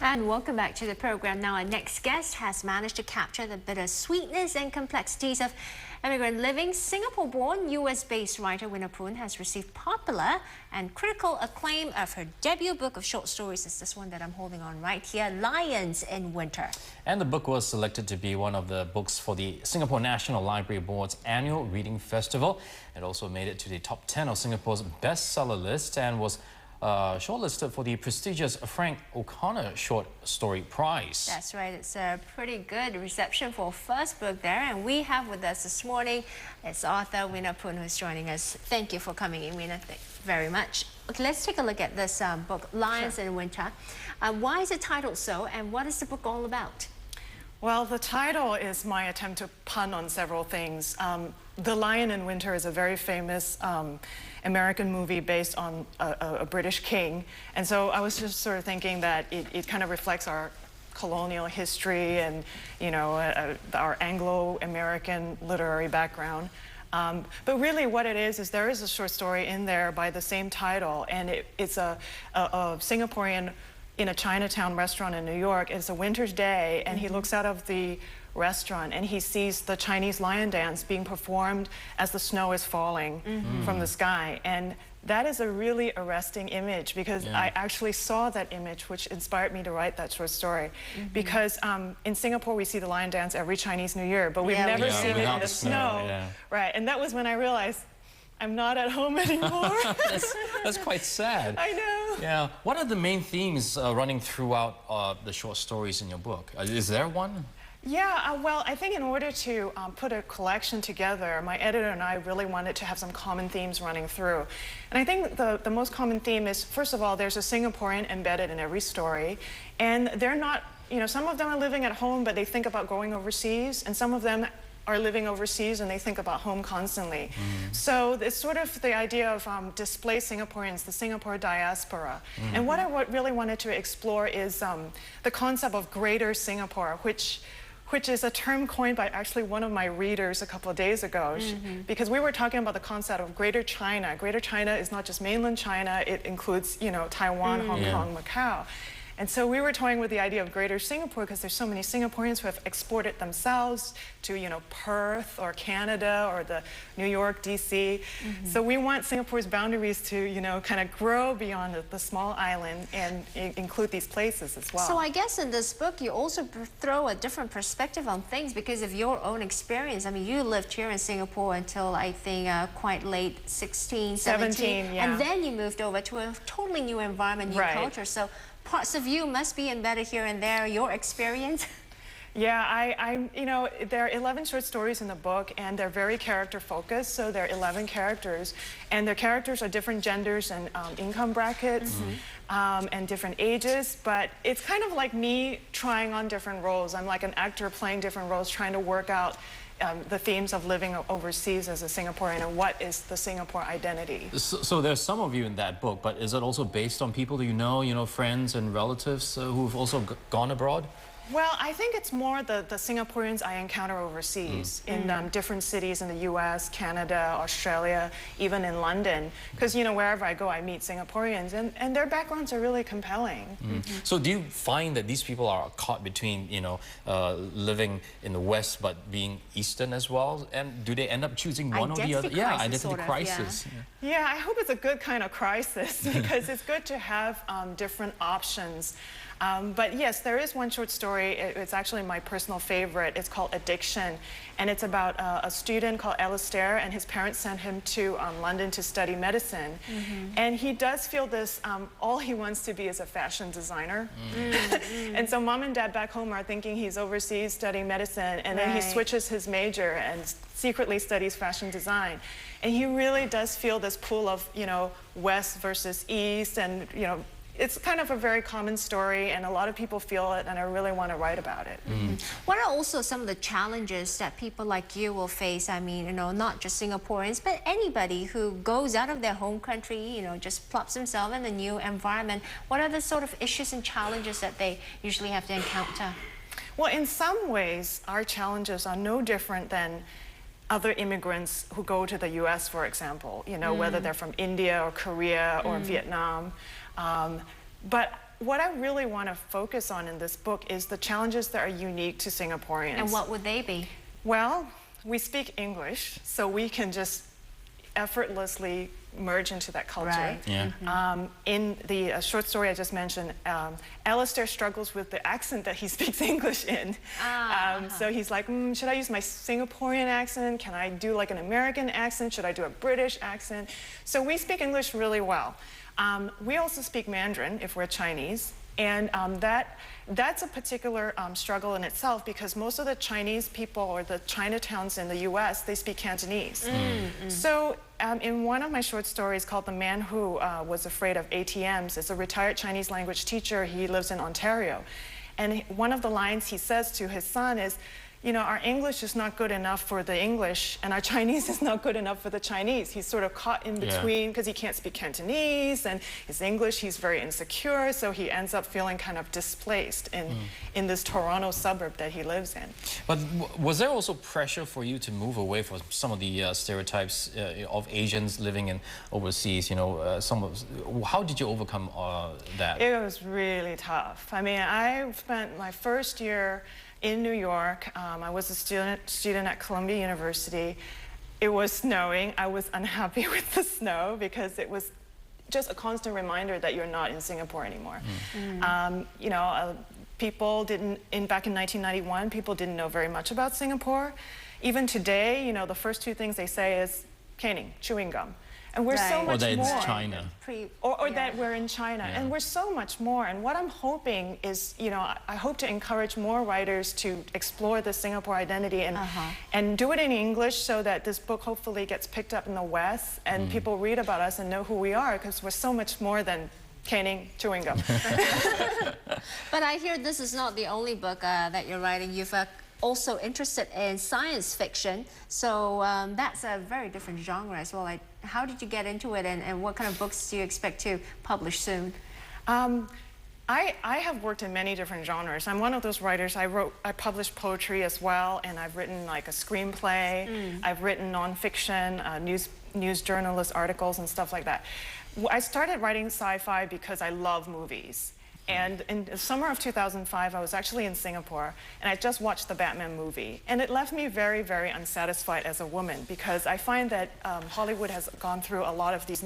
And welcome back to the program. Now, our next guest has managed to capture the bitter sweetness and complexities of immigrant living. Singapore-born, US-based writer Wena Poon has received popular and critical acclaim of her debut book of short stories. It's this one that I'm holding on right here, Lions in Winter. And the book was selected to be one of the books for the Singapore National Library Board's annual reading festival. It also made it to the top 10 of Singapore's bestseller list and was shortlisted for the prestigious Frank O'Connor Short Story Prize. That's right. It's a pretty good reception for a first book there. And we have with us this morning, it's author Wena Poon who's joining us. Thank you for coming in, Wena. Thank you very much. Okay, let's take a look at this book, Lions in Winter. Why is it titled so, and what is the book all about? Well, the title is my attempt to pun on several things. The Lion in Winter is a very famous American movie based on a British king. And so I was just sort of thinking that it kind of reflects our colonial history and, you know, our Anglo-American literary background. But really what it is there is a short story in there by the same title, and it's a Singaporean in a Chinatown restaurant in New York. It's a winter's day, and he looks out of the restaurant and he sees the Chinese lion dance being performed as the snow is falling from the sky. And that is a really arresting image because I actually saw that image, which inspired me to write that short story. Because in Singapore, we see the lion dance every Chinese New Year, but we've never seen it in the snow. Right, and that was when I realized I'm not at home anymore. That's quite sad. I know. Yeah. What are the main themes running throughout the short stories in your book? Is there one? Yeah, well, I think in order to put a collection together, my editor and I really wanted to have some common themes running through. And I think the most common theme is, first of all, there's a Singaporean embedded in every story. And they're not, you know, some of them are living at home, but they think about going overseas. And some of them are living overseas and they think about home constantly. So it's sort of the idea of displaced Singaporeans, the Singapore diaspora. And what I really wanted to explore is the concept of Greater Singapore, which is a term coined by actually one of my readers a couple of days ago, because we were talking about the concept of Greater China. Greater China is not just mainland China, it includes, you know, Taiwan, Hong Kong, Macau. And so we were toying with the idea of Greater Singapore because there's so many Singaporeans who have exported themselves to, you know, Perth or Canada or the New York, DC. So we want Singapore's boundaries to, you know, kind of grow beyond the small island and include these places as well. So I guess in this book, you also throw a different perspective on things because of your own experience. I mean, you lived here in Singapore until I think quite late 16, 17. Yeah. And then you moved over to a totally new environment, new culture. So parts of you must be embedded here and there, your experience. Yeah, you know, there are 11 short stories in the book, and they're very character focused. So there are 11 characters, and their characters are different genders and income brackets and different ages. But it's kind of like me trying on different roles. I'm like an actor playing different roles, trying to work out the themes of living overseas as a Singaporean and what is the Singapore identity. So there's some of you in that book, but is it also based on people that you know, friends and relatives who've also gone abroad? Well, I think it's more the Singaporeans I encounter overseas in different cities in the US, Canada, Australia, even in London. Because, you know, wherever I go, I meet Singaporeans, and their backgrounds are really compelling. So do you find that these people are caught between, you know, living in the West but being Eastern as well? And do they end up choosing one or the other? Yeah, identity crisis. Yeah, I hope it's a good kind of crisis because it's good to have different options. But yes, there is one short story. It's actually my personal favorite. It's called Addiction, and it's about a student called Alistair, and his parents sent him to London to study medicine. And he does feel this, all he wants to be is a fashion designer. And so mom and dad back home are thinking he's overseas studying medicine, and then he switches his major and secretly studies fashion design. And he really does feel this pull of, you know, West versus East, and, you know, it's kind of a very common story, and a lot of people feel it, and I really want to write about it. What are also some of the challenges that people like you will face? I mean, you know, not just Singaporeans, but anybody who goes out of their home country, you know, just plops themselves in a new environment. What are the sort of issues and challenges that they usually have to encounter? Well, in some ways, our challenges are no different than other immigrants who go to the US, for example, you know, whether they're from India or Korea or Vietnam. But what I really want to focus on in this book is the challenges that are unique to Singaporeans. And what would they be? Well, we speak English, so we can just effortlessly merge into that culture. Right. Yeah. In the short story I just mentioned, Alistair struggles with the accent that he speaks English in. So he's like, should I use my Singaporean accent? Can I do like an American accent? Should I do a British accent? So we speak English really well. We also speak Mandarin if we're Chinese. And that's a particular struggle in itself because most of the Chinese people or the Chinatowns in the US, they speak Cantonese. So in one of my short stories called The Man Who Was Afraid of ATMs, it's a retired Chinese language teacher. He lives in Ontario. And one of the lines he says to his son is, you know, our English is not good enough for the English, and our Chinese is not good enough for the Chinese. He's sort of caught in between because he can't speak Cantonese, and his English, he's very insecure, so he ends up feeling kind of displaced in this Toronto suburb that he lives in. But was there also pressure for you to move away from some of the stereotypes of Asians living in overseas? You know, how did you overcome that? It was really tough. I mean, I spent my first year in New York. I was a student at Columbia University. It was snowing. I was unhappy with the snow because it was just a constant reminder that you're not in Singapore anymore. You know, people didn't, back in 1991, people didn't know very much about Singapore. Even today, you know, the first two things they say is caning, chewing gum. And we're so much more. Or that it's China. Or that we're in China. And we're so much more. And what I'm hoping is, you know, I hope to encourage more writers to explore the Singapore identity and do it in English so that this book hopefully gets picked up in the West and people read about us and know who we are because we're so much more than caning, chewing gum. But I hear this is not the only book that you're writing. You've also interested in science fiction, so that's a very different genre as well. Like, how did you get into it, and what kind of books do you expect to publish soon? I have worked in many different genres. I'm one of those writers. I published poetry as well, and I've written like a screenplay. I've written nonfiction, news journalist articles and stuff like that. I started writing sci-fi because I love movies. And in the summer of 2005, I was actually in Singapore, and I just watched the Batman movie. And it left me very, very unsatisfied as a woman, because I find that Hollywood has gone through a lot of these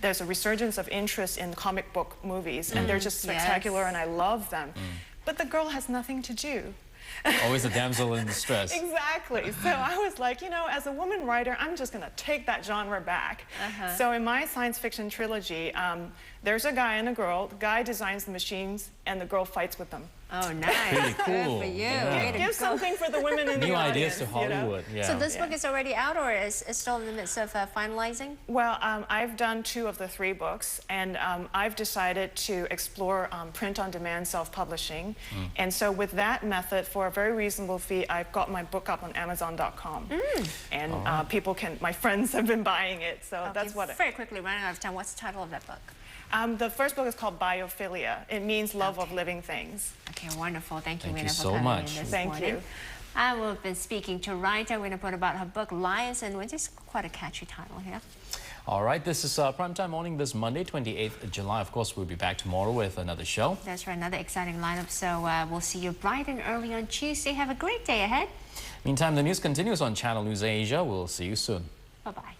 there's a resurgence of interest in comic book movies, and they're just spectacular, and I love them. But the girl has nothing to do. Always a damsel in distress. Exactly. So I was like, you know, as a woman writer, I'm just going to take that genre back. So in my science fiction trilogy, there's a guy and a girl. The guy designs the machines, and the girl fights with them. Oh, nice. Pretty cool. Good for you. Yeah. Give something for the women in the New audience. ideas to Hollywood. You know? So this book is already out, or is still in the midst of finalizing? Well, I've done 2 of the 3 books, and I've decided to explore print-on-demand self-publishing. And so with that method, for a very reasonable fee, I've got my book up on Amazon.com. And my friends have been buying it, so that's what Very quickly, running out of time, what's the title of that book? The first book is called Biophilia. It means love of living things. Okay, wonderful. Thank you, Thank you Wena, so for coming much. in this Thank morning. you. And we've been speaking to writer Wena Poon about her book, Lions and Winds. It's quite a catchy title here. All right, this is Primetime Morning this Monday, 28th July. Of course, we'll be back tomorrow with another show. That's right, another exciting lineup. So we'll see you bright and early on Tuesday. Have a great day ahead. Meantime, the news continues on Channel News Asia. We'll see you soon. Bye-bye.